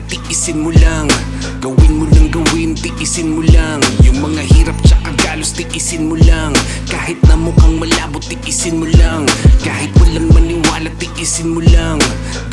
tiisin mo lang. Gawin mo lang gawin, tiisin mo lang. Yung mga hirap tsaka galos, tiisin mo lang. Kahit na mukhang malabo, tiisin mo lang. Kahit walang maniwala, tiisin mo lang.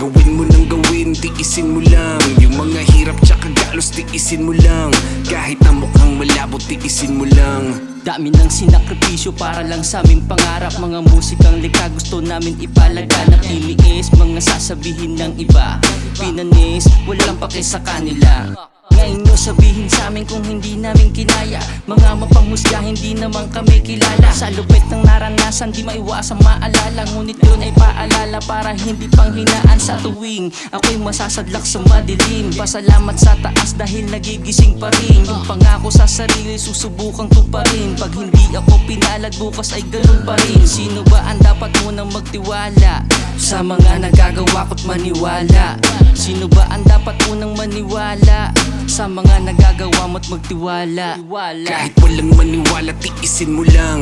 Gawin mo lang gawin, tiisin mo lang. Yung mga hirap tsaka galos, tiisin mo lang. Kahit na mukhang malabo, tiisin mo lang. Dami ng sinakripisyo para lang sa aming pangarap. Mga musikang likha gusto namin ipalaganap. Tiniis mga sasabihin ng iba, pinanis, walang pake sa kanila. Ngayon nyo sabihin sa amin kung hindi namin kinaya. Mga mapanghusga, hindi naman kami kilala. Sa lupit ng naranasan, di maiwasang maalala. Ngunit yun ay paalala para hindi panghinaan. Sa tuwing ako'y masasadlak sa madilim, pasalamat sa taas dahil nagigising pa rin. Yung pangako sa sarili, susubukang tuparin. Pag hindi ako pinalad, bukas ay ganun pa rin. Sino ba ang dapat munang magtiwala sa mga nagagawa ko't maniwala? Sino ba ang dapat unang maniwala sa mga nagagawa mo't magtiwala? Kahit walang maniwala, tiisin mo lang.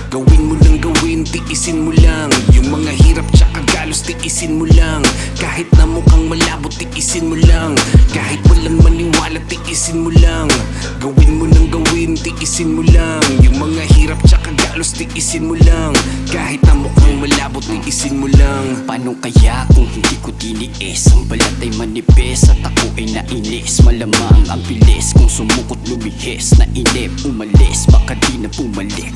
Gawin mo lang gawin, tiisin mo lang. Yung mga hirap tsaka galos, tiisin mo lang. Kahit na mukhang malabo, tiisin mo lang. Kahit walang maniwala, tiisin mo lang. Gawin mo lang gawin, tiisin mo lang. Yung mga hirap tsaka galos, tiisin mo lang. Kahit na mukhang malabo, tiisin mo lang. Paano kaya kung hindi ko tiniis? Ang balat ay manipis at ako ay nainis. Malamang ang bilis kung sumukot lumihis. Nainip, umalis, baka di na bumalik.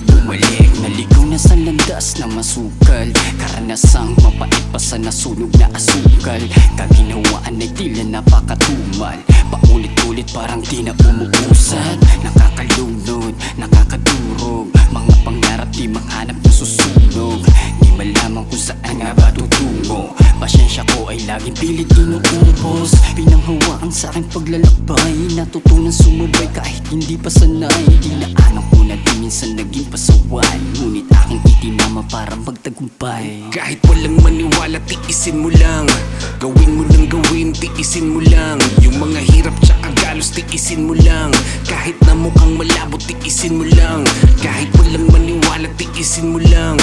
Naligaw na sa landas na masukal. Karanasang mapait pa sa nasunog na asukal. Kaginawaan ay tila napakatumal. Paulit-ulit parang di na umuusad. Nakakalunod, nakakadurog. Mga pangarap di manghanap na susunog. Di malaman kung saan nga ba tutungo. Pasyensya ko ay laging pilit inuubos. Pinanghawaan sa aking paglalakbay. Natutunan sumabay kahit hindi pa sanay. Dinaanan ko na di minsan naging pasaway. Ngunit aking itinama para magtagumpay. Kahit walang maniwala, tiisin mo lang. Gawin mo lang gawin, tiisin mo lang. Yung mga hirap tsaka galos, tiisin mo lang. Kahit na mukhang malabo, tiisin mo lang. Kahit walang maniwala, tiisin mo lang.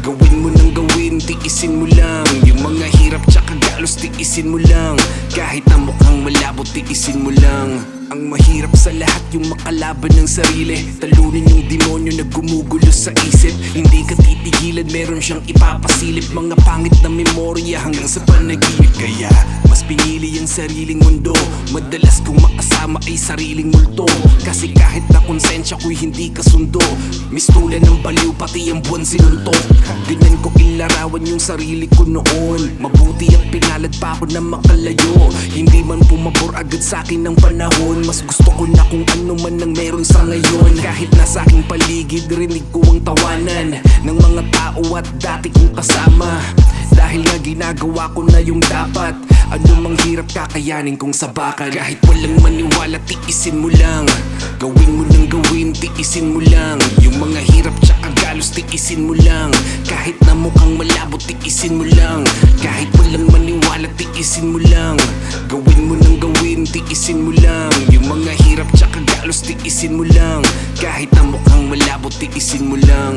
Gawin mo lang gawin, tiisin mo lang. Yung mga hirap tsaka galos, tiisin mo lang. Kahit na mukhang malabo, tiisin mo lang. Ang mahirap sa lahat yung makalaban ng sarili. Talunin yung demonyo na gumugulo sa isip. Hindi ka titigilan, meron siyang ipapasilip. Mga pangit na memorya hanggang sa panaginip. Kaya mas pinili ang sariling mundo. Madalas kong makasama ay sariling multo. Kasi kahit na konsensya ko'y hindi kasundo, mistulan ng baliw pati ang buwan sinuntok. Ganyan ko ilarawan yung sarili ko noon. Mabuti ang pinalad pa ako na makalayo. Hindi man pumabor agad sa akin ng panahon. Mas gusto ko na kung ano man ang meron sa ngayon. Kahit na sa aking paligid, rinig ko ang tawanan ng mga tao at dati kong kasama. Dahil nga ginagawa ko na yung dapat. Ano mang hirap kakayanin kong sabakan. Kahit walang maniwala, tiisin mo lang. Gawin mo lang gawin, tiisin mo lang. Yung mga hirap tsaka galos, tiisin mo lang. Kahit na mukhang malabo, tiisin mo lang. Kahit walang maniwala, tiisin mo lang. Gawin mo lang gawin, tiisin mo lang. Yung mga hirap tsaka galos, tiisin mo lang. Kahit na mukhang malabo, tiisin mo lang.